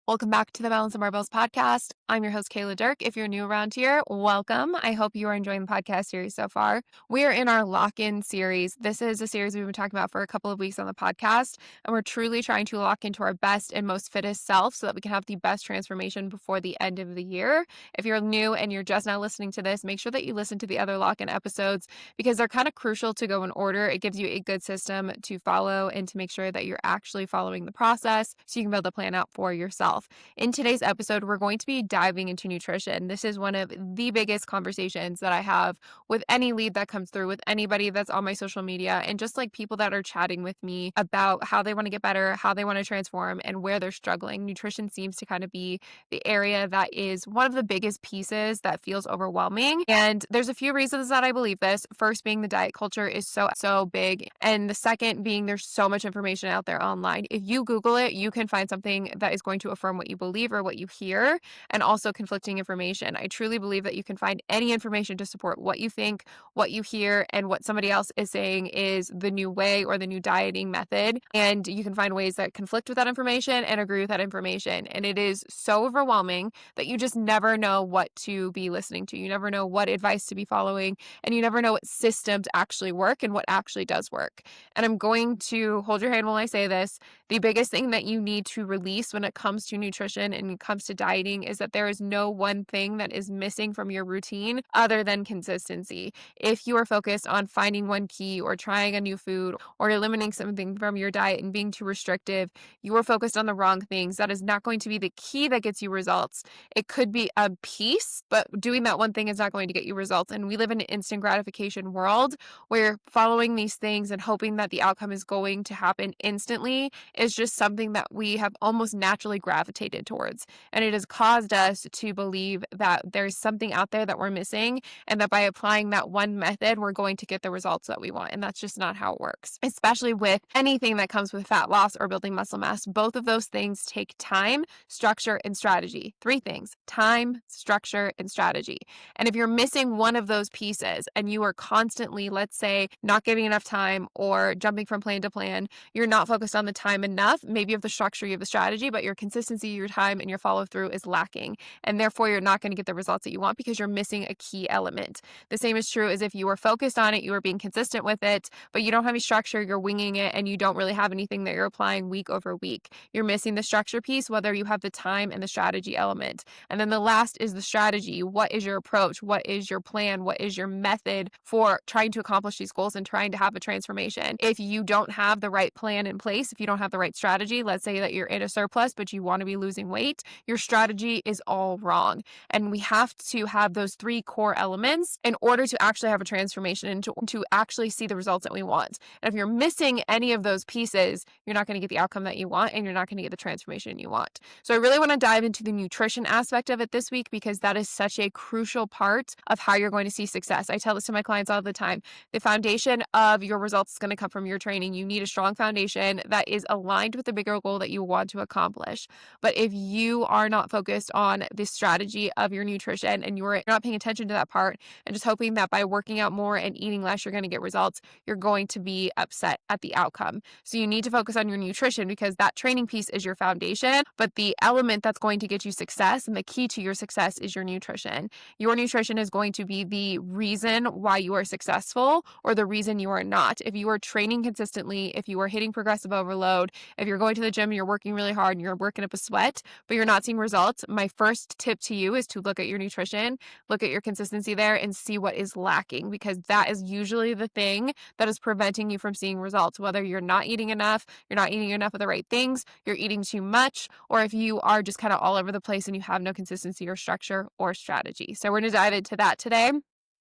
Welcome back to the Balance and Barbells podcast. I'm your host, Kayla Dirk. If you're new around here, welcome. I hope you are enjoying the podcast series so far. We are in our lock-in series. This is a series we've been talking about for a couple of weeks on the podcast, and we're truly trying to lock into our best and most fittest self so that we can have the best transformation before the end of the year. If you're new and you're just now listening to this, make sure that you listen to the other lock-in episodes because they're kind of crucial to go in order. It gives you a good system to follow and to make sure that you're actually following the process so you can build a plan out for yourself. In today's episode, we're going to be diving into nutrition. This is one of the biggest conversations that I have with any lead that comes through, with anybody that's on my social media, and just like people that are chatting with me about how they want to get better, how they want to transform, and where they're struggling. Nutrition seems to kind of be the area that is one of the biggest pieces that feels overwhelming. And there's a few reasons that I believe this. First being the diet culture is so big. And the second being there's so much information out there online. If you Google it, you can find something that is going to affirm what you believe or what you hear, and also conflicting information. I truly believe that you can find any information to support what you think, what you hear, and what somebody else is saying is the new way or the new dieting method. And you can find ways that conflict with that information and agree with that information. And it is so overwhelming that you just never know what to be listening to. You never know what advice to be following, and you never know what systems actually work and what actually does work. And I'm going to hold your hand while I say this. The biggest thing that you need to release when it comes to nutrition and it comes to dieting is that there is no one thing that is missing from your routine other than consistency. If you are focused on finding one key or trying a new food or eliminating something from your diet and being too restrictive, you are focused on the wrong things. That is not going to be the key that gets you results. It could be a piece, but doing that one thing is not going to get you results. And we live in an instant gratification world where following these things and hoping that the outcome is going to happen instantly is just something that we have almost naturally gravitated towards. And it has caused us to believe that there's something out there that we're missing, and that by applying that one method, we're going to get the results that we want. And that's just not how it works, especially with anything that comes with fat loss or building muscle mass. Both of those things take time, structure, and strategy. Three things: time, structure, and strategy. And if you're missing one of those pieces and you are constantly, let's say, not giving enough time or jumping from plan to plan, you're not focused on the time enough. Maybe you have the structure, you have the strategy, but your consistency, your time, and your follow through is lacking. And therefore, you're not going to get the results that you want because you're missing a key element. The same is true as if you are focused on it, you are being consistent with it, but you don't have any structure, you're winging it, and you don't really have anything that you're applying week over week. You're missing the structure piece, whether you have the time and the strategy element. And then the last is the strategy. What is your approach? What is your plan? What is your method for trying to accomplish these goals and trying to have a transformation? If you don't have the right plan in place, if you don't have the right strategy, let's say that you're in a surplus, but you want to be losing weight, your strategy is all wrong. And we have to have those three core elements in order to actually have a transformation and to actually see the results that we want. And if you're missing any of those pieces, you're not going to get the outcome that you want, and you're not going to get the transformation you want. So I really want to dive into the nutrition aspect of it this week because that is such a crucial part of how you're going to see success. I tell this to my clients all the time. The foundation of your results is going to come from your training. You need a strong foundation that is aligned with the bigger goal that you want to accomplish. But if you are not focused on the strategy of your nutrition and you're not paying attention to that part and just hoping that by working out more and eating less, you're going to get results, you're going to be upset at the outcome. So you need to focus on your nutrition because that training piece is your foundation, but the element that's going to get you success and the key to your success is your nutrition. Your nutrition is going to be the reason why you are successful or the reason you are not. If you are training consistently, if you are hitting progressive overload, if you're going to the gym and you're working really hard and you're working up a sweat, but you're not seeing results, my first tip to you is to look at your nutrition, look at your consistency there and see what is lacking, because that is usually the thing that is preventing you from seeing results. Whether you're not eating enough, you're not eating enough of the right things, you're eating too much, or if you are just kind of all over the place and you have no consistency or structure or strategy. So we're going to dive into that today.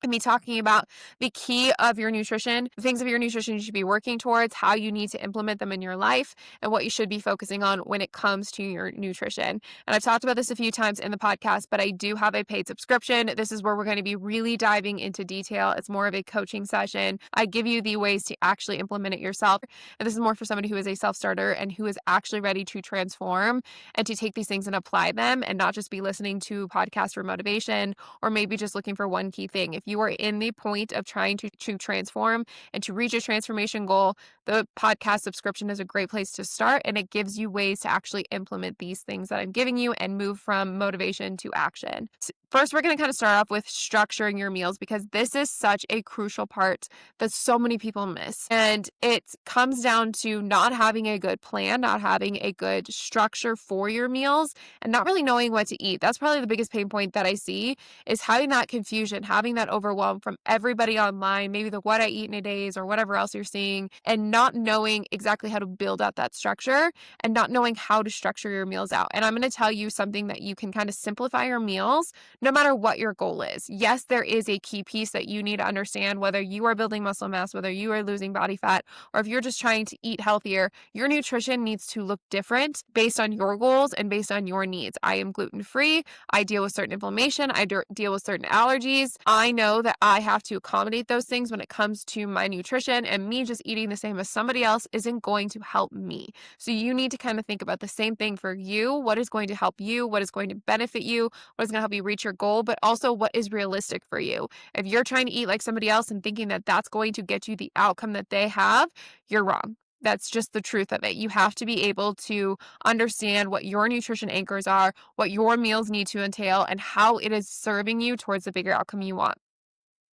And me talking about the key of your nutrition, the things of your nutrition you should be working towards, how you need to implement them in your life, and what you should be focusing on when it comes to your nutrition. And I've talked about this a few times in the podcast, but I do have a paid subscription. This is where we're going to be really diving into detail. It's more of a coaching session. I give you the ways to actually implement it yourself. And this is more for somebody who is a self-starter and who is actually ready to transform and to take these things and apply them and not just be listening to podcasts for motivation or maybe just looking for one key thing. If you you are in the point of trying to transform and to reach a transformation goal, the podcast subscription is a great place to start, and it gives you ways to actually implement these things that I'm giving you and move from motivation to action. First, we're going to kind of start off with structuring your meals, because this is such a crucial part that so many people miss. And it comes down to not having a good plan, not having a good structure for your meals, and not really knowing what to eat. That's probably the biggest pain point that I see, is having that confusion, having that overwhelm from everybody online, maybe the what I eat in a days or whatever else you're seeing, and not knowing exactly how to build out that structure and not knowing how to structure your meals out. And I'm going to tell you something that you can kind of simplify your meals no matter what your goal is. Yes, there is a key piece that you need to understand, whether you are building muscle mass, whether you are losing body fat, or if you're just trying to eat healthier. Your nutrition needs to look different based on your goals and based on your needs. I am gluten-free. I deal with certain inflammation. I deal with certain allergies. I know that I have to accommodate those things when it comes to my nutrition, and me just eating the same as somebody else isn't going to help me. So you need to kind of think about the same thing for you. What is going to help you? What is going to benefit you? What is going to help you reach your goal? But also, what is realistic for you? If you're trying to eat like somebody else and thinking that that's going to get you the outcome that they have, you're wrong. That's just the truth of it. You have to be able to understand what your nutrition anchors are, what your meals need to entail, and how it is serving you towards the bigger outcome you want.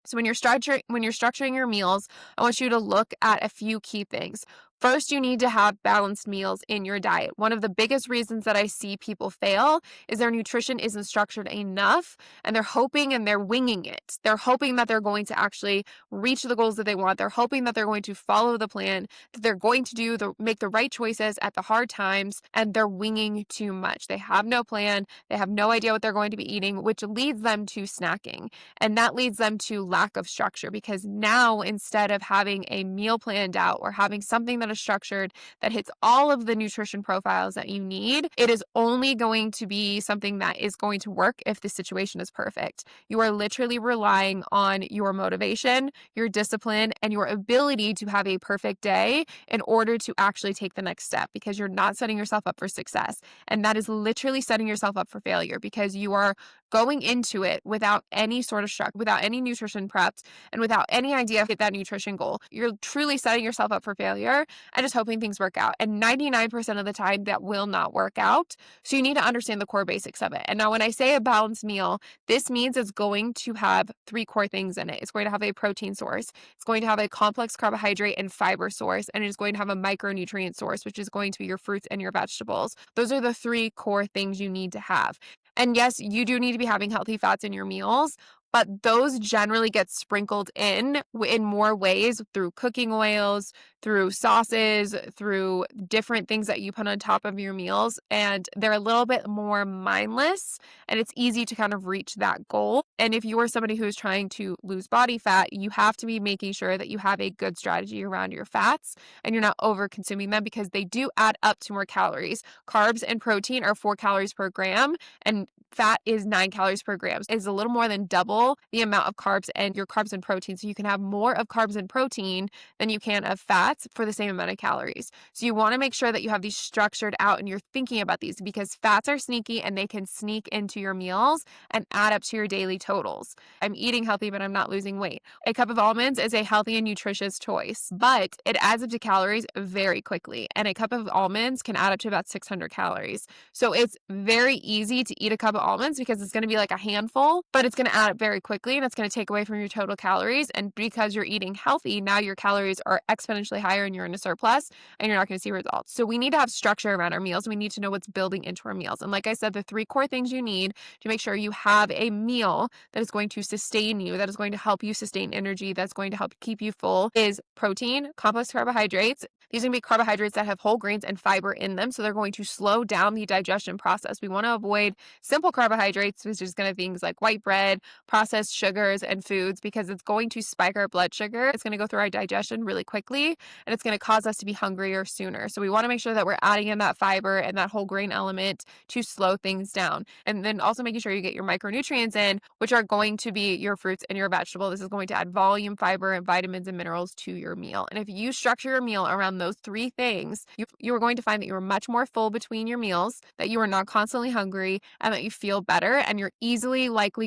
So when you're structuring your meals, I want you to look at a few key things. First, you need to have balanced meals in your diet. One of the biggest reasons that I see people fail is their nutrition isn't structured enough, and they're hoping and they're winging it. They're hoping that they're going to actually reach the goals that they want. They're hoping that they're going to follow the plan, that they're going to make the right choices at the hard times, and they're winging too much. They have no plan. They have no idea what they're going to be eating, which leads them to snacking. And that leads them to lack of structure, because now, instead of having a meal planned out or having something that is structured that hits all of the nutrition profiles that you need, it is only going to be something that is going to work if the situation is perfect. You are literally relying on your motivation, your discipline, and your ability to have a perfect day in order to actually take the next step, because you're not setting yourself up for success. And that is literally setting yourself up for failure, because you are going into it without any sort of structure, without any nutrition prepped, and without any idea of hit that nutrition goal. You're truly setting yourself up for failure and just hoping things work out. And 99% of the time, that will not work out. So you need to understand the core basics of it. And now, when I say a balanced meal, this means it's going to have 3 core things in it. It's going to have a protein source. It's going to have a complex carbohydrate and fiber source. And it's going to have a micronutrient source, which is going to be your fruits and your vegetables. Those are the 3 core things you need to have. And yes, you do need to be having healthy fats in your meals, but those generally get sprinkled in more ways through cooking oils, through sauces, through different things that you put on top of your meals. And they're a little bit more mindless, and it's easy to kind of reach that goal. And if you are somebody who is trying to lose body fat, you have to be making sure that you have a good strategy around your fats and you're not over consuming them, because they do add up to more calories. Carbs and protein are 4 calories per gram, and fat is 9 calories per gram. It's a little more than double the amount of carbs and your carbs and protein. So you can have more of carbs and protein than you can of fats for the same amount of calories. So you want to make sure that you have these structured out and you're thinking about these, because fats are sneaky and they can sneak into your meals and add up to your daily totals. I'm eating healthy, but I'm not losing weight. A cup of almonds is a healthy and nutritious choice, but it adds up to calories very quickly. And a cup of almonds can add up to about 600 calories. So it's very easy to eat a cup of almonds, because it's going to be like a handful, but it's going to add up very quickly and it's going to take away from your total calories. And because you're eating healthy, now your calories are exponentially higher and you're in a surplus and you're not going to see results. So we need to have structure around our meals. We need to know what's building into our meals. And like I said, the 3 core things you need to make sure you have a meal that is going to sustain you, that is going to help you sustain energy, that's going to help keep you full, is protein, complex carbohydrates. These are going to be carbohydrates that have whole grains and fiber in them. So they're going to slow down the digestion process. We want to avoid simple carbohydrates, which is going to be things like white bread, processed sugars, and foods, because it's going to spike our blood sugar. It's going to go through our digestion really quickly, and it's going to cause us to be hungrier sooner. So we want to make sure that we're adding in that fiber and that whole grain element to slow things down. And then also making sure you get your micronutrients in, which are going to be your fruits and your vegetables. This is going to add volume, fiber, and vitamins and minerals to your meal. And if you structure your meal around those three things, you are going to find that you're much more full between your meals, that you are not constantly hungry, and that you feel better. And you're easily likely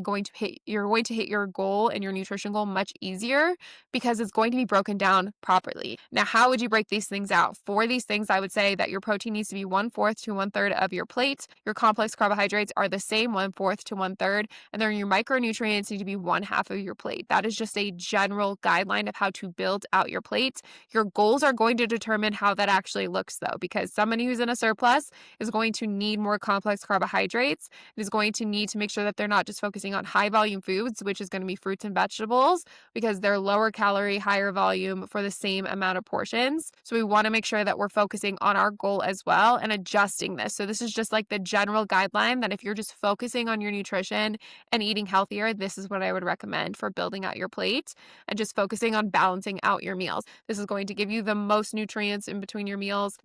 you're going to hit your goal and your nutrition goal much easier because it's going to be broken down properly. Now, how would you break these things out? For these things, I would say that your protein needs to be 1/4 to 1/3 of your plate. Your complex carbohydrates are the same, 1/4 to 1/3. And then your micronutrients need to be 1/2 of your plate. That is just a general guideline of how to build out your plate. Your goals are going to determine how that actually looks, though, because somebody who's in a surplus is going to need more complex carbohydrates. It is going to need to make sure that they're not just focusing on high volume foods, which is going to be fruits and vegetables, because they're lower calorie, higher volume for the same amount of portions. So we want to make sure that we're focusing on our goal as well and adjusting this. So this is just like the general guideline that if you're just focusing on your nutrition and eating healthier, this is what I would recommend for building out your plate and just focusing on balancing out your meals. This is going to give you the most nutrients in between your meals,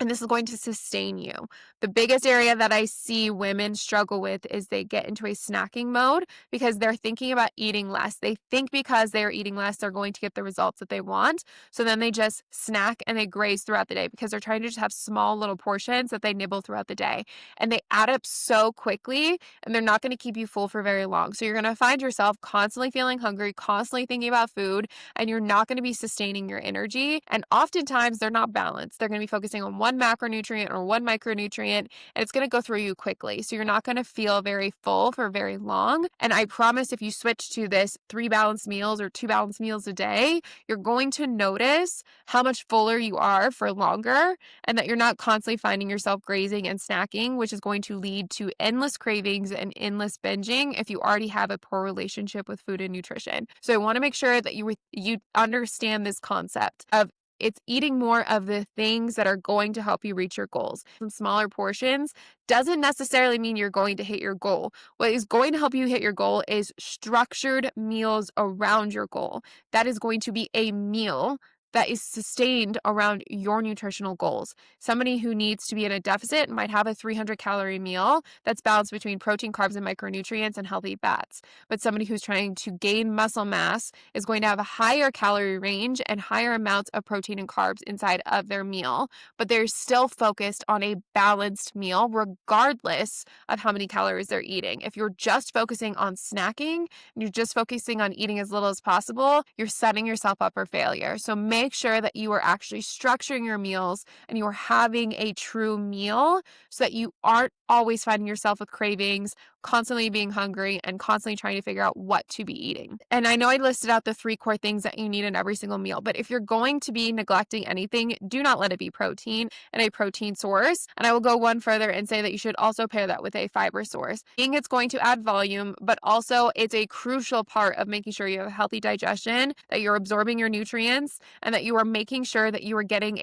and this is going to sustain you. The biggest area that I see women struggle with is they get into a snacking mode because they're thinking about eating less. They think because they're eating less, they're going to get the results that they want. So then they just snack and they graze throughout the day because they're trying to just have small little portions that they nibble throughout the day. And they add up so quickly and they're not going to keep you full for very long. So you're going to find yourself constantly feeling hungry, constantly thinking about food, and you're not going to be sustaining your energy. And oftentimes they're not balanced. They're going to be focusing on one macronutrient or one micronutrient, and it's going to go through you quickly. So you're not going to feel very full for very long. And I promise if you switch to this 3 balanced meals or 2 balanced meals a day, you're going to notice how much fuller you are for longer and that you're not constantly finding yourself grazing and snacking, which is going to lead to endless cravings and endless binging if you already have a poor relationship with food and nutrition. So I want to make sure that you understand this concept of it's eating more of the things that are going to help you reach your goals. Some smaller portions doesn't necessarily mean you're going to hit your goal. What is going to help you hit your goal is structured meals around your goal. That is going to be a meal that is sustained around your nutritional goals. Somebody who needs to be in a deficit might have a 300-calorie meal that's balanced between protein, carbs, and micronutrients and healthy fats. But somebody who's trying to gain muscle mass is going to have a higher calorie range and higher amounts of protein and carbs inside of their meal, but they're still focused on a balanced meal regardless of how many calories they're eating. If you're just focusing on snacking and you're just focusing on eating as little as possible, you're setting yourself up for failure. So make sure that you are actually structuring your meals and you are having a true meal so that you aren't always finding yourself with cravings, constantly being hungry, and constantly trying to figure out what to be eating. And I know I listed out the 3 core things that you need in every single meal, but if you're going to be neglecting anything, do not let it be protein and a protein source. And I will go one further and say that you should also pair that with a fiber source. It's going to add volume, but also it's a crucial part of making sure you have a healthy digestion, that you're absorbing your nutrients, and that you are making sure that you are getting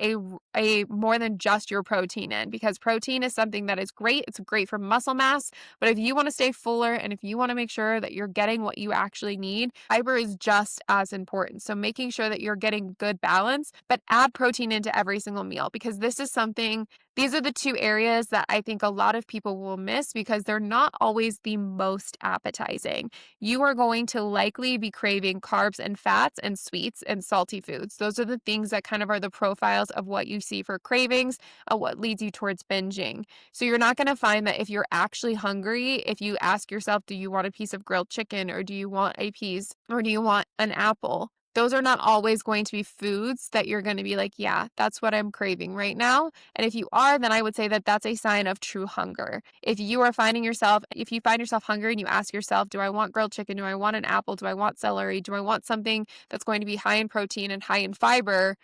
a more than just your protein in, because protein is something that is great. It's great for muscle mass, but if you want to stay fuller and if you want to make sure that you're getting what you actually need, fiber is just as important. So making sure that you're getting good balance, but add protein into every single meal, because these are the 2 areas that I think a lot of people will miss because they're not always the most appetizing. You are going to likely be craving carbs and fats and sweets and salty foods. Those are the things that kind of are the profiles of what you see for cravings, what leads you towards binging. So you're not going to find that if you're actually hungry, if you ask yourself, do you want a piece of grilled chicken, or do you want a piece, or do you want an apple? Those are not always going to be foods that you're going to be like, yeah, that's what I'm craving right now. And if you are, then I would say that that's a sign of true hunger. If you find yourself hungry and you ask yourself, do I want grilled chicken? Do I want an apple? Do I want celery? Do I want something that's going to be high in protein and high in fiber?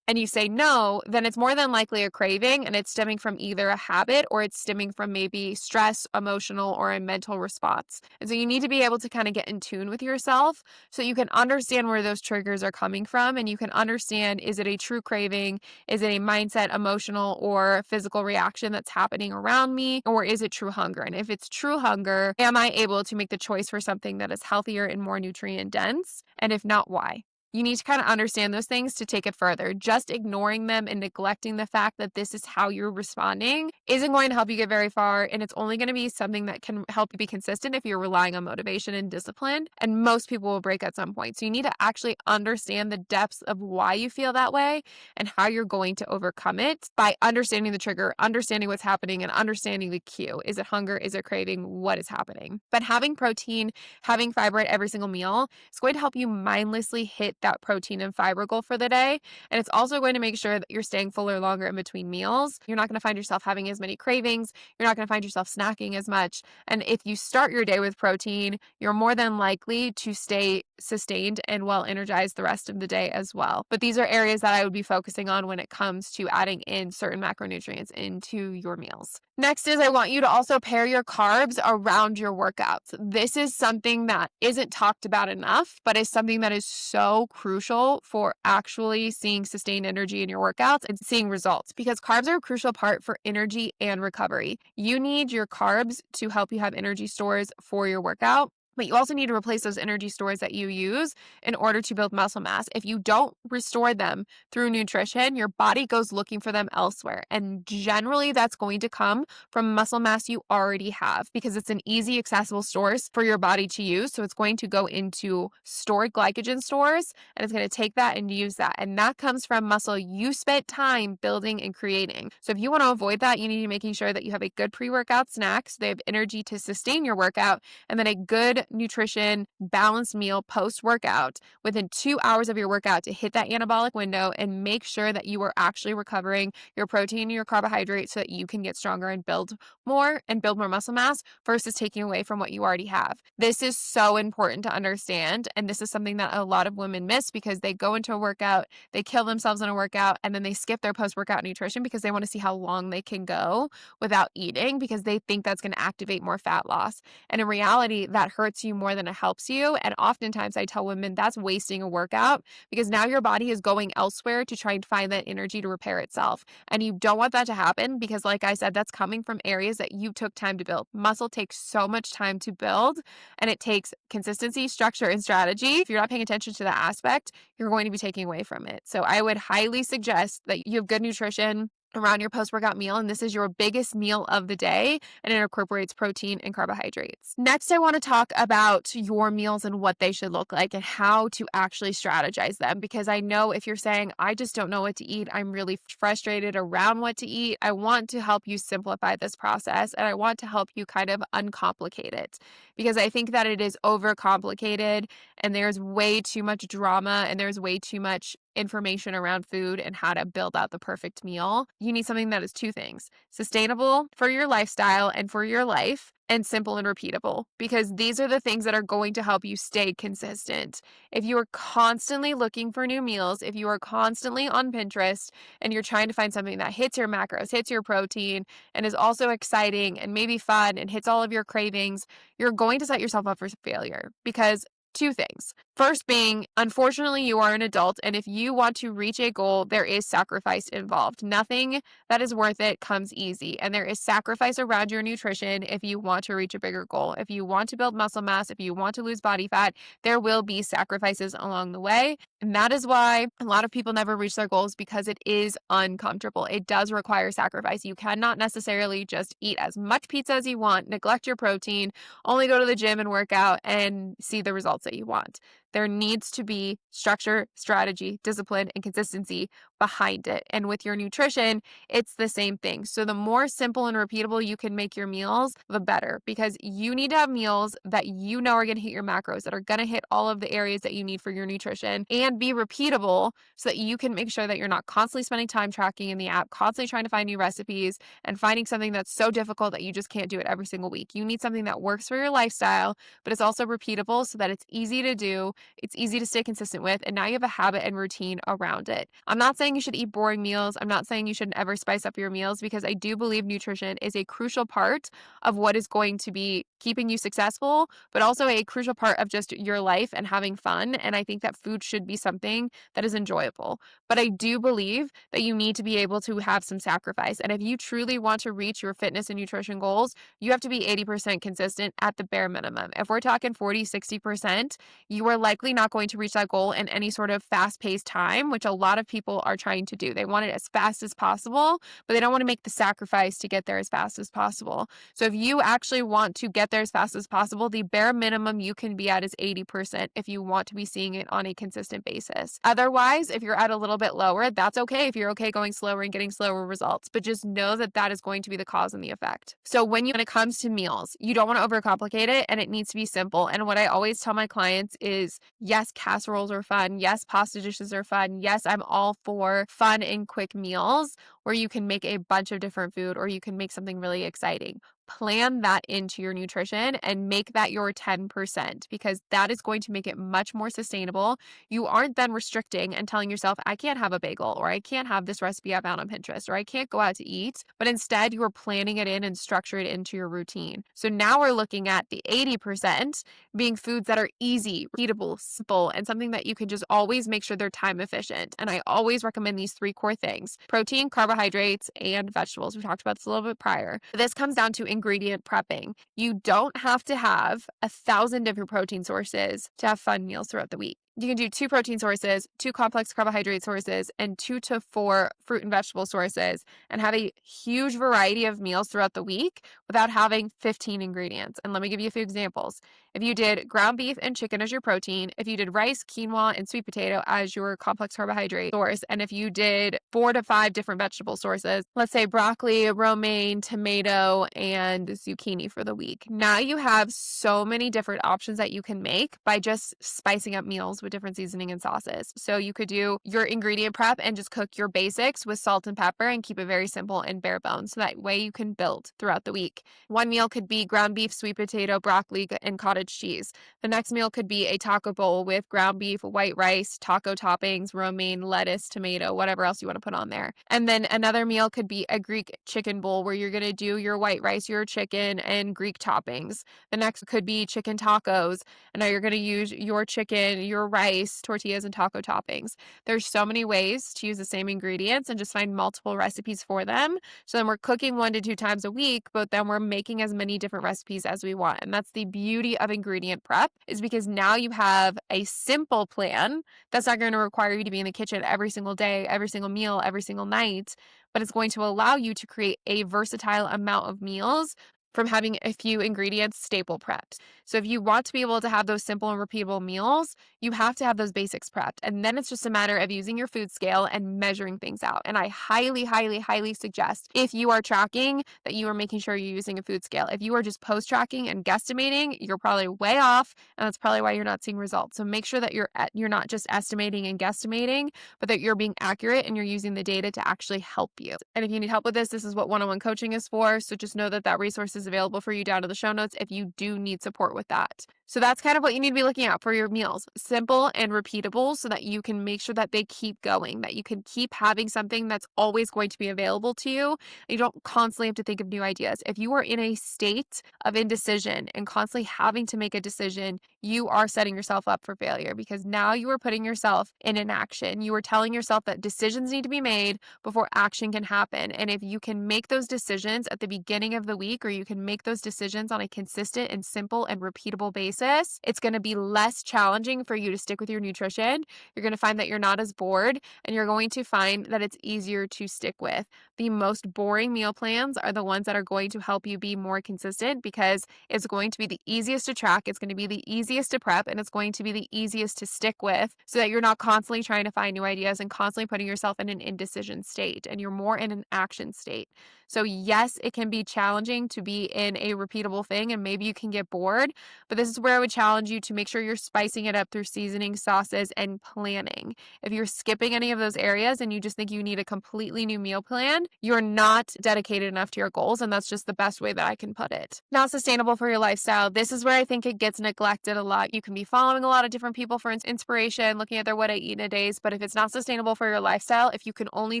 And you say no, then it's more than likely a craving, and it's stemming from either a habit or it's stemming from maybe stress, emotional, or a mental response. And so you need to be able to kind of get in tune with yourself so you can understand where those triggers are coming from, and you can understand, is it a true craving? Is it a mindset, emotional, or physical reaction that's happening around me? Or is it true hunger? And if it's true hunger, am I able to make the choice for something that is healthier and more nutrient dense? And if not, why? You need to kind of understand those things to take it further. Just ignoring them and neglecting the fact that this is how you're responding isn't going to help you get very far. And it's only going to be something that can help you be consistent if you're relying on motivation and discipline. And most people will break at some point. So you need to actually understand the depths of why you feel that way and how you're going to overcome it by understanding the trigger, understanding what's happening, and understanding the cue. Is it hunger? Is it craving? What is happening? But having protein, having fiber at every single meal is going to help you mindlessly hit that protein and fiber goal for the day. And it's also going to make sure that you're staying fuller longer in between meals. You're not going to find yourself having as many cravings. You're not going to find yourself snacking as much. And if you start your day with protein, you're more than likely to stay sustained and well energized the rest of the day as well. But these are areas that I would be focusing on when it comes to adding in certain macronutrients into your meals. Next is I want you to also pair your carbs around your workouts. This is something that isn't talked about enough, but is something that is so crucial for actually seeing sustained energy in your workouts and seeing results, because carbs are a crucial part for energy and recovery. You need your carbs to help you have energy stores for your workout. But you also need to replace those energy stores that you use in order to build muscle mass. If you don't restore them through nutrition, your body goes looking for them elsewhere. And generally, that's going to come from muscle mass you already have, because it's an easy, accessible source for your body to use. So it's going to go into stored glycogen stores, and it's going to take that and use that. And that comes from muscle you spent time building and creating. So if you want to avoid that, you need to be making sure that you have a good pre-workout snack so they have energy to sustain your workout, and then a good nutrition balanced meal post workout within 2 hours of your workout to hit that anabolic window and make sure that you are actually recovering your protein and your carbohydrates so that you can get stronger and build more muscle mass versus taking away from what you already have. This is so important to understand. And this is something that a lot of women miss because they go into a workout, they kill themselves in a workout, and then they skip their post workout nutrition because they want to see how long they can go without eating, because they think that's going to activate more fat loss. And in reality, that hurts you more than it helps you. And oftentimes I tell women that's wasting a workout, because now your body is going elsewhere to try and find that energy to repair itself. And you don't want that to happen because, like I said, that's coming from areas that you took time to build. Muscle takes so much time to build, and it takes consistency, structure, and strategy. If you're not paying attention to that aspect, you're going to be taking away from it. So I would highly suggest that you have good nutrition around your post-workout meal, and this is your biggest meal of the day, and it incorporates protein and carbohydrates. Next, I want to talk about your meals and what they should look like and how to actually strategize them, because I know if you're saying, I just don't know what to eat, I'm really frustrated around what to eat, I want to help you simplify this process, and I want to help you kind of uncomplicate it, because I think that it is overcomplicated and there's way too much drama and there's way too much information around food and how to build out the perfect meal. You need something that is two things: sustainable for your lifestyle and for your life, and simple and repeatable, because these are the things that are going to help you stay consistent. If you are constantly looking for new meals, if you are constantly on Pinterest and you're trying to find something that hits your macros, hits your protein, and is also exciting and maybe fun and hits all of your cravings, you're going to set yourself up for failure, because two things. First being, unfortunately, you are an adult, and if you want to reach a goal, there is sacrifice involved. Nothing that is worth it comes easy, and there is sacrifice around your nutrition if you want to reach a bigger goal. If you want to build muscle mass, if you want to lose body fat, there will be sacrifices along the way, and that is why a lot of people never reach their goals, because it is uncomfortable. It does require sacrifice. You cannot necessarily just eat as much pizza as you want, neglect your protein, only go to the gym and work out and see the results that you want. There needs to be structure, strategy, discipline, and consistency behind it. And with your nutrition, it's the same thing. So the more simple and repeatable you can make your meals, the better, because you need to have meals that you know are going to hit your macros, that are going to hit all of the areas that you need for your nutrition, and be repeatable so that you can make sure that you're not constantly spending time tracking in the app, constantly trying to find new recipes and finding something that's so difficult that you just can't do it every single week. You need something that works for your lifestyle, but it's also repeatable so that it's easy to do, it's easy to stay consistent with, and now you have a habit and routine around it. I'm not saying you should eat boring meals. I'm not saying you shouldn't ever spice up your meals, because I do believe nutrition is a crucial part of what is going to be keeping you successful, but also a crucial part of just your life and having fun. And I think that food should be something that is enjoyable. But I do believe that you need to be able to have some sacrifice. And if you truly want to reach your fitness and nutrition goals, you have to be 80% consistent at the bare minimum. If we're talking 40, 60%, you are likely not going to reach that goal in any sort of fast-paced time, which a lot of people are trying to do. They want it as fast as possible, but they don't want to make the sacrifice to get there as fast as possible. So if you actually want to get there as fast as possible, the bare minimum you can be at is 80% if you want to be seeing it on a consistent basis. Otherwise, if you're at a little bit lower, that's okay if you're okay going slower and getting slower results, but just know that that is going to be the cause and the effect. So when it comes to meals, you don't want to overcomplicate it, and it needs to be simple. And what I always tell my clients is, yes, casseroles are fun. Yes, pasta dishes are fun. Yes, I'm all for fun and quick meals where you can make a bunch of different food or you can make something really exciting. Plan that into your nutrition and make that your 10% because that is going to make it much more sustainable. You aren't then restricting and telling yourself, I can't have a bagel, or I can't have this recipe I found on Pinterest, or I can't go out to eat, but instead you are planning it in and structure it into your routine. So now we're looking at the 80% being foods that are easy, repeatable, simple, and something that you can just always make sure they're time efficient. And I always recommend these three core things: protein, carbohydrates, and vegetables. We talked about this a little bit prior. This comes down to ingredient prepping. You don't have to have 1,000 different protein sources to have fun meals throughout the week. You can do 2 protein sources, 2 complex carbohydrate sources, and 2 to 4 fruit and vegetable sources, and have a huge variety of meals throughout the week without having 15 ingredients. And let me give you a few examples. If you did ground beef and chicken as your protein, if you did rice, quinoa, and sweet potato as your complex carbohydrate source, and if you did 4 to 5 different vegetable sources, let's say broccoli, romaine, tomato, and zucchini for the week. Now you have so many different options that you can make by just spicing up meals with different seasoning and sauces. So you could do your ingredient prep and just cook your basics with salt and pepper and keep it very simple and bare bones. So that way you can build throughout the week. One meal could be ground beef, sweet potato, broccoli, and cottage cheese. The next meal could be a taco bowl with ground beef, white rice, taco toppings, romaine, lettuce, tomato, whatever else you want to put on there. And then another meal could be a Greek chicken bowl where you're going to do your white rice, your chicken, and Greek toppings. The next could be chicken tacos. And now you're going to use your chicken, your rice, tortillas, and taco toppings. There's so many ways to use the same ingredients and just find multiple recipes for them. So then we're cooking 1 to 2 times a week, but then we're making as many different recipes as we want. And that's the beauty of ingredient prep, is because now you have a simple plan that's not going to require you to be in the kitchen every single day, every single meal, every single night, but it's going to allow you to create a versatile amount of meals from having a few ingredients staple prepped. So if you want to be able to have those simple and repeatable meals, you have to have those basics prepped. And then it's just a matter of using your food scale and measuring things out. And I highly, highly, highly suggest, if you are tracking, that you are making sure you're using a food scale. If you are just post tracking and guesstimating, you're probably way off, and that's probably why you're not seeing results. So make sure that you're not just estimating and guesstimating, but that you're being accurate and you're using the data to actually help you. And if you need help with this is what one-on-one coaching is for. So just know that that resource is available for you down in the show notes if you do need support with that. So that's kind of what you need to be looking at for your meals. Simple and repeatable so that you can make sure that they keep going, that you can keep having something that's always going to be available to you. You don't constantly have to think of new ideas. If you are in a state of indecision and constantly having to make a decision, you are setting yourself up for failure because now you are putting yourself in inaction. You are telling yourself that decisions need to be made before action can happen. And if you can make those decisions at the beginning of the week, or you can make those decisions on a consistent and simple and repeatable basis, it's going to be less challenging for you to stick with your nutrition. You're going to find that you're not as bored, and you're going to find that it's easier to stick with. The most boring meal plans are the ones that are going to help you be more consistent because it's going to be the easiest to track, it's going to be the easiest to prep, and it's going to be the easiest to stick with so that you're not constantly trying to find new ideas and constantly putting yourself in an indecision state, and you're more in an action state. So yes, it can be challenging to be in a repeatable thing, and maybe you can get bored, but this is where I would challenge you to make sure you're spicing it up through seasoning, sauces, and planning. If you're skipping any of those areas and you just think you need a completely new meal plan, you're not dedicated enough to your goals, and that's just the best way that I can put it. Not sustainable for your lifestyle. This is where I think it gets neglected a lot. You can be following a lot of different people for inspiration, looking at their what I eat in a days, but if it's not sustainable for your lifestyle, if you can only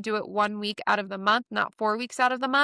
do it 1 week out of the month, not 4 weeks out of the month,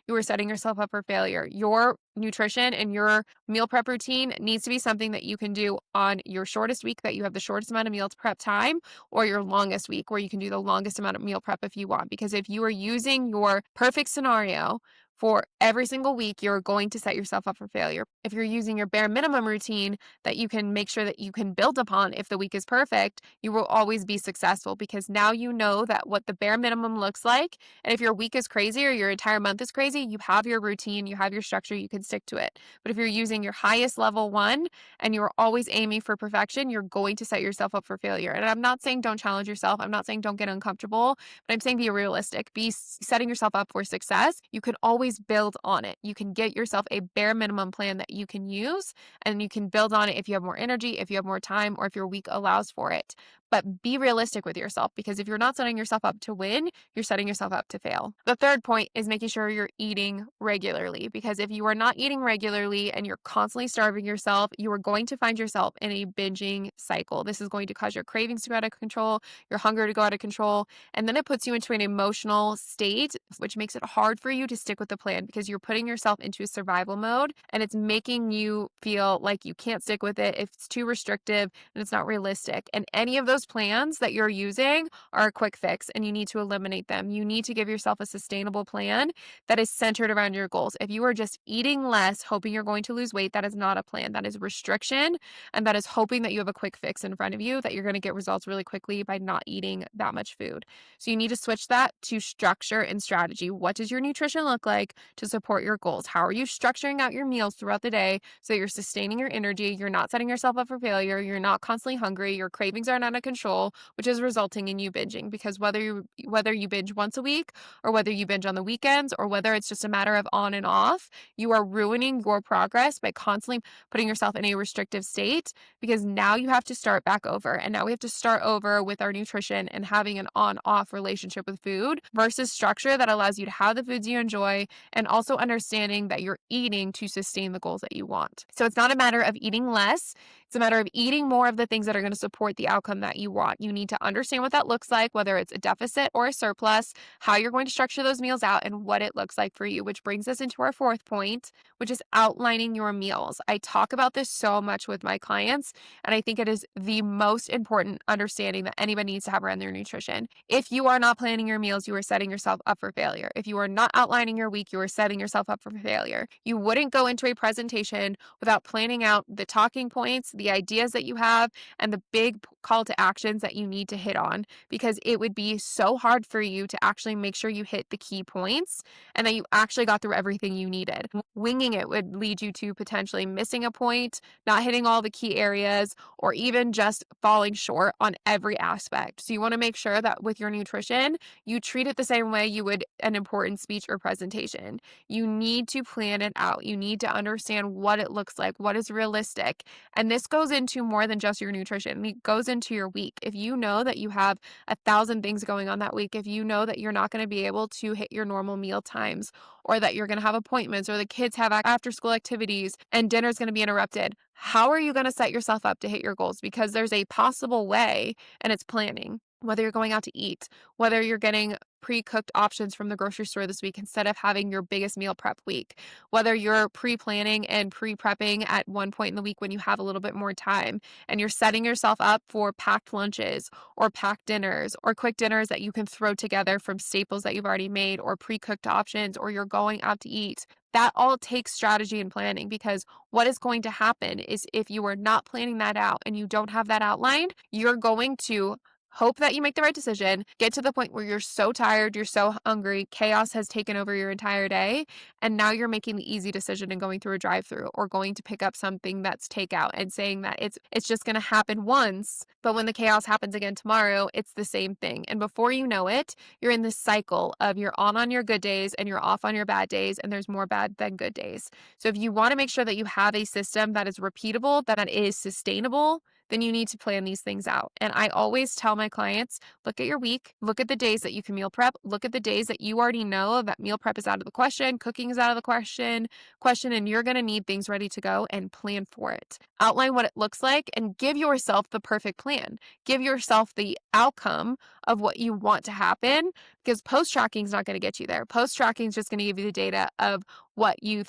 you are setting yourself up for failure. Your nutrition and your meal prep routine needs to be something that you can do on your shortest week, that you have the shortest amount of meal prep time, or your longest week where you can do the longest amount of meal prep if you want. Because if you are using your perfect scenario for every single week, you're going to set yourself up for failure. If you're using your bare minimum routine that you can make sure that you can build upon if the week is perfect, you will always be successful because now you know that what the bare minimum looks like. And if your week is crazy or your entire month is crazy, you have your routine, you have your structure, you can stick to it. But if you're using your highest level one and you're always aiming for perfection, you're going to set yourself up for failure. And I'm not saying don't challenge yourself. I'm not saying don't get uncomfortable, but I'm saying be realistic. Be setting yourself up for success. You can always build on it. You can get yourself a bare minimum plan that you can use, and you can build on it if you have more energy, if you have more time, or if your week allows for it. But be realistic with yourself, because if you're not setting yourself up to win, you're setting yourself up to fail. The third point is making sure you're eating regularly, because if you are not eating regularly and you're constantly starving yourself, you are going to find yourself in a binging cycle. This is going to cause your cravings to go out of control, your hunger to go out of control, and then it puts you into an emotional state, which makes it hard for you to stick with the plan because you're putting yourself into a survival mode, and it's making you feel like you can't stick with it if it's too restrictive and it's not realistic. And any of those plans that you're using are a quick fix, and you need to eliminate them. You need to give yourself a sustainable plan that is centered around your goals. If you are just eating less, hoping you're going to lose weight, that is not a plan. That is restriction, and that is hoping that you have a quick fix in front of you, that you're going to get results really quickly by not eating that much food. So you need to switch that to structure and strategy. What does your nutrition look like to support your goals? How are you structuring out your meals throughout the day so that you're sustaining your energy, you're not setting yourself up for failure, you're not constantly hungry, your cravings are not out of control, which is resulting in you binging? Because whether you binge once a week, or whether you binge on the weekends, or whether it's just a matter of on and off, you are ruining your progress by constantly putting yourself in a restrictive state, because now you have to start back over. And now we have to start over with our nutrition and having an on-off relationship with food versus structure that allows you to have the foods you enjoy, and also understanding that you're eating to sustain the goals that you want. So it's not a matter of eating less. It's a matter of eating more of the things that are going to support the outcome that you want. You need to understand what that looks like, whether it's a deficit or a surplus, how you're going to structure those meals out, and what it looks like for you, which brings us into our fourth point, which is outlining your meals. I talk about this so much with my clients, and I think it is the most important understanding that anybody needs to have around their nutrition. If you are not planning your meals, you are setting yourself up for failure. If you are not outlining your week, you are setting yourself up for failure. You wouldn't go into a presentation without planning out the talking points, the ideas that you have, and the big call to actions that you need to hit on, because it would be so hard for you to actually make sure you hit the key points and that you actually got through everything you needed. Winging it would lead you to potentially missing a point, not hitting all the key areas, or even just falling short on every aspect. So you want to make sure that with your nutrition, you treat it the same way you would an important speech or presentation. You need to plan it out. You need to understand what it looks like, what is realistic. And this goes into more than just your nutrition. It goes into your week. If you know that you have 1,000 things going on that week, if you know that you're not going to be able to hit your normal meal times, or that you're going to have appointments, or the kids have after school activities and dinner's going to be interrupted, how are you going to set yourself up to hit your goals? Because there's a possible way, and it's planning. Whether you're going out to eat, whether you're getting pre-cooked options from the grocery store this week instead of having your biggest meal prep week, whether you're pre-planning and pre-prepping at one point in the week when you have a little bit more time, and you're setting yourself up for packed lunches or packed dinners or quick dinners that you can throw together from staples that you've already made, or pre-cooked options, or you're going out to eat. That all takes strategy and planning, because what is going to happen is if you are not planning that out and you don't have that outlined, you're going to hope that you make the right decision, get to the point where you're so tired, you're so hungry, chaos has taken over your entire day, and now you're making the easy decision and going through a drive-through, or going to pick up something that's takeout and saying that it's just going to happen once, but when the chaos happens again tomorrow, it's the same thing. And before you know it, you're in this cycle of you're on your good days and you're off on your bad days, and there's more bad than good days. So if you want to make sure that you have a system that is repeatable, that is sustainable, then you need to plan these things out. And I always tell my clients, look at your week, look at the days that you can meal prep, look at the days that you already know that meal prep is out of the question, cooking is out of the question, and you're going to need things ready to go, and plan for it. Outline what it looks like and give yourself the perfect plan. Give yourself the outcome of what you want to happen because post tracking is not going to get you there. Post tracking is just going to give you the data of what you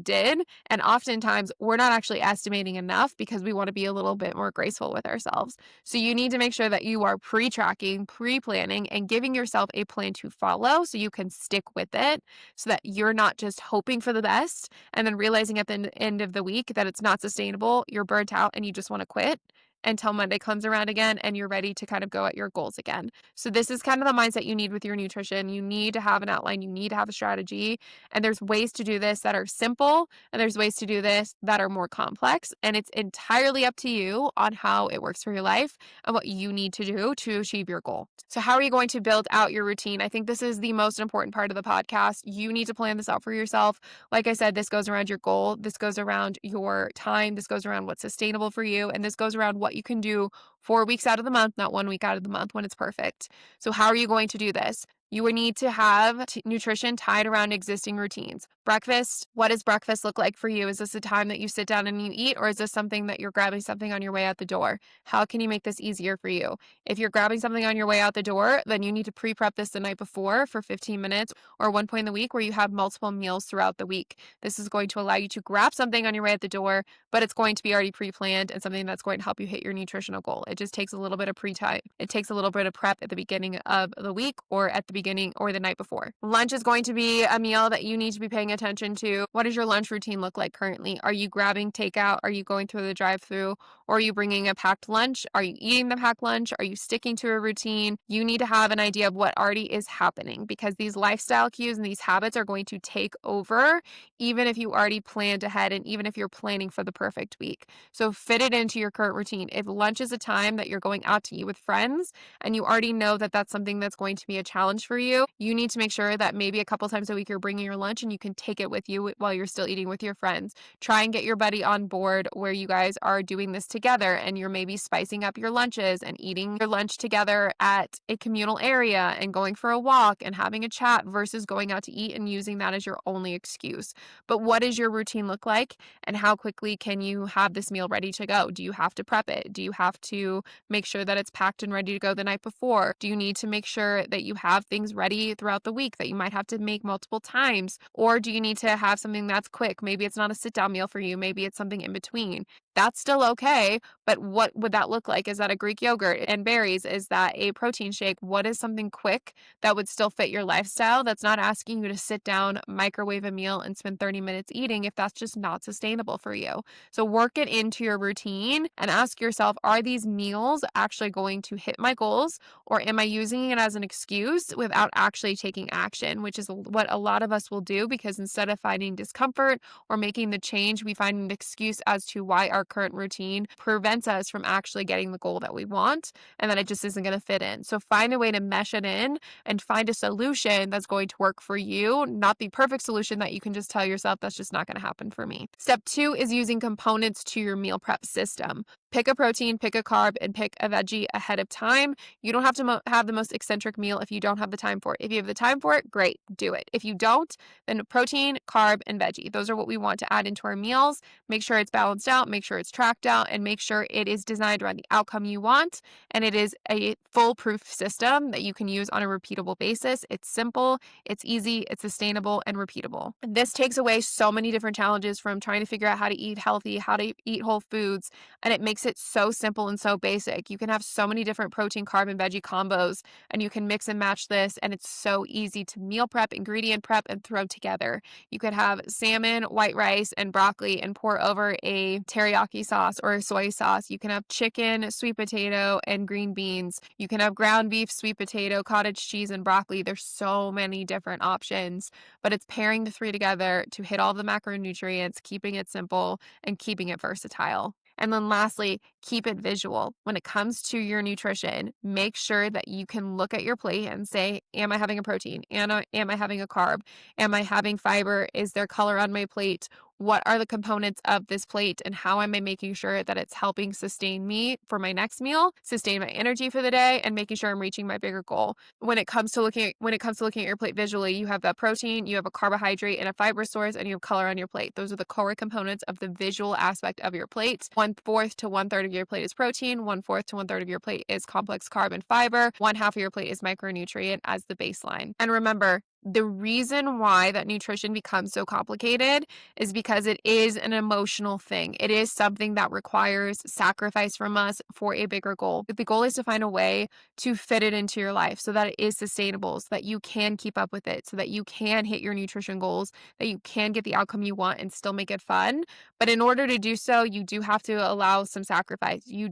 did, and oftentimes we're not actually estimating enough because we want to be a little bit more graceful with ourselves. So you need to make sure that you are pre-tracking, pre-planning, and giving yourself a plan to follow so you can stick with it, so that you're not just hoping for the best and then realizing at the end of the week that it's not sustainable, you're burnt out, and you just want to quit until Monday comes around again and you're ready to kind of go at your goals again. So this is kind of the mindset you need with your nutrition. You need to have an outline, you need to have a strategy, and there's ways to do this that are simple and there's ways to do this that are more complex, and it's entirely up to you on how it works for your life and what you need to do to achieve your goal. So how are you going to build out your routine? I think this is the most important part of the podcast. You need to plan this out for yourself. Like I said, this goes around your goal, this goes around your time, this goes around what's sustainable for you, and this goes around what you can do 4 weeks out of the month, not 1 week out of the month when it's perfect. So how are you going to do this? You would need to have nutrition tied around existing routines. Breakfast, what does breakfast look like for you? Is this a time that you sit down and you eat, or is this something that you're grabbing something on your way out the door? How can you make this easier for you? If you're grabbing something on your way out the door, then you need to pre-prep this the night before for 15 minutes or one point in the week where you have multiple meals throughout the week. This is going to allow you to grab something on your way out the door, but it's going to be already pre-planned and something that's going to help you hit your nutritional goal. It just takes a little bit of pre-time. It takes a little bit of prep at the beginning of the week or at the beginning or the night before. Lunch is going to be a meal that you need to be paying attention to. What does your lunch routine look like currently? Are you grabbing takeout? Are you going through the drive-through? Or are you bringing a packed lunch? Are you eating the packed lunch? Are you sticking to a routine? You need to have an idea of what already is happening, because these lifestyle cues and these habits are going to take over even if you already planned ahead and even if you're planning for the perfect week. So fit it into your current routine. If lunch is a time that you're going out to eat with friends and you already know that that's something that's going to be a challenge for you, you need to make sure that maybe a couple times a week you're bringing your lunch and you can take it with you while you're still eating with your friends. Try and get your buddy on board where you guys are doing this together and you're maybe spicing up your lunches and eating your lunch together at a communal area and going for a walk and having a chat versus going out to eat and using that as your only excuse. But what does your routine look like, and how quickly can you have this meal ready to go? Do you have to prep it? Do you have to make sure that it's packed and ready to go the night before? Do you need to make sure that you have things ready throughout the week that you might have to make multiple times? Or do you need to have something that's quick? Maybe it's not a sit-down meal for you. Maybe it's something in between. That's still okay, but what would that look like? Is that a Greek yogurt and berries? Is that a protein shake? What is something quick that would still fit your lifestyle that's not asking you to sit down, microwave a meal, and spend 30 minutes eating if that's just not sustainable for you? So work it into your routine and ask yourself, are these meals actually going to hit my goals, or am I using it as an excuse without actually taking action, which is what a lot of us will do, because instead of finding discomfort or making the change, we find an excuse as to why our current routine prevents us from actually getting the goal that we want and that it just isn't going to fit in. So find a way to mesh it in and find a solution that's going to work for you, not the perfect solution that you can just tell yourself that's just not going to happen for me. Step 2 is using components to your meal prep system. Pick a protein, pick a carb, and pick a veggie ahead of time. You don't have to have the most eccentric meal if you don't have the time for it. If you have the time for it, great, do it. If you don't, then protein, carb, and veggie. Those are what we want to add into our meals. Make sure it's balanced out, make sure it's tracked out, and make sure it is designed around the outcome you want. And it is a foolproof system that you can use on a repeatable basis. It's simple, it's easy, it's sustainable, and repeatable. This takes away so many different challenges from trying to figure out how to eat healthy, how to eat whole foods, and it makes it so simple and so basic. You can have so many different protein, carb, and veggie combos, and you can mix and match this, and it's so easy to meal prep, ingredient prep, and throw together. You could have salmon, white rice, and broccoli and pour over a teriyaki sauce or a soy sauce. You can have chicken, sweet potato, and green beans. You can have ground beef, sweet potato, cottage cheese, and broccoli. There's so many different options, but it's pairing the three together to hit all the macronutrients, keeping it simple, and keeping it versatile. And then lastly, keep it visual. When it comes to your nutrition, make sure that you can look at your plate and say, am I having a protein? Am I having a carb? Am I having fiber? Is there color on my plate? What are the components of this plate, and how am I making sure that it's helping sustain me for my next meal, sustain my energy for the day, and making sure I'm reaching my bigger goal? When it comes to looking at your plate visually, you have a protein, you have a carbohydrate, and a fiber source, and you have color on your plate. Those are the core components of the visual aspect of your plate. 1/4 to 1/3 of your plate is protein, 1/4 to 1/3 of your plate is complex carb and fiber, 1/2 of your plate is micronutrient as the baseline. And remember, the reason why that nutrition becomes so complicated is because it is an emotional thing. It is something that requires sacrifice from us for a bigger goal. The goal is to find a way to fit it into your life so that it is sustainable, so that you can keep up with it, so that you can hit your nutrition goals, that you can get the outcome you want and still make it fun. But in order to do so, you do have to allow some sacrifice. You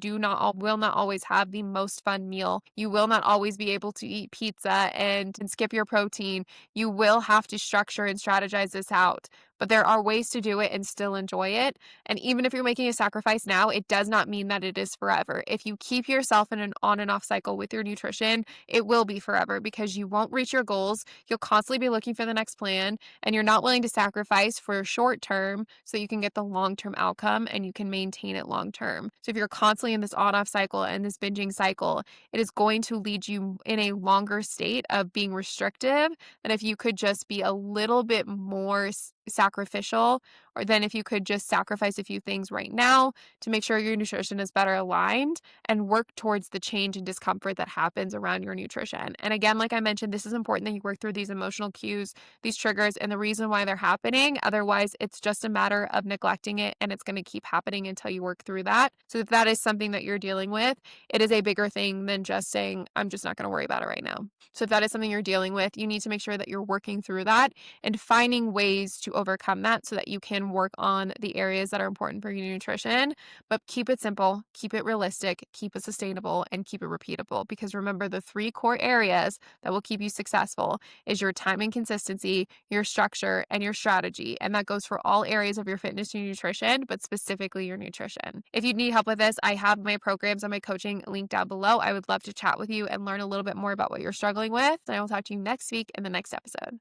will not always have the most fun meal. You will not always be able to eat pizza and skip your protein. You will have to structure and strategize this out. But there are ways to do it and still enjoy it. And even if you're making a sacrifice now, it does not mean that it is forever. If you keep yourself in an on and off cycle with your nutrition, it will be forever because you won't reach your goals. You'll constantly be looking for the next plan, and you're not willing to sacrifice for short term so you can get the long term outcome and you can maintain it long term. So if you're constantly in this on off cycle and this binging cycle, it is going to lead you in a longer state of being restrictive than if you could just be a little bit more sacrificial, or then if you could just sacrifice a few things right now to make sure your nutrition is better aligned and work towards the change and discomfort that happens around your nutrition. And again, like I mentioned, this is important that you work through these emotional cues, these triggers, and the reason why they're happening. Otherwise, it's just a matter of neglecting it and it's going to keep happening until you work through that. So if that is something that you're dealing with, it is a bigger thing than just saying, I'm just not going to worry about it right now. So if that is something you're dealing with, you need to make sure that you're working through that and finding ways to overcome that so that you can work on the areas that are important for your nutrition. But keep it simple, keep it realistic, keep it sustainable, and keep it repeatable. Because remember, the 3 core areas that will keep you successful is your time and consistency, your structure, and your strategy. And that goes for all areas of your fitness and nutrition, but specifically your nutrition. If you need help with this, I have my programs and my coaching linked down below. I would love to chat with you and learn a little bit more about what you're struggling with. And I will talk to you next week in the next episode.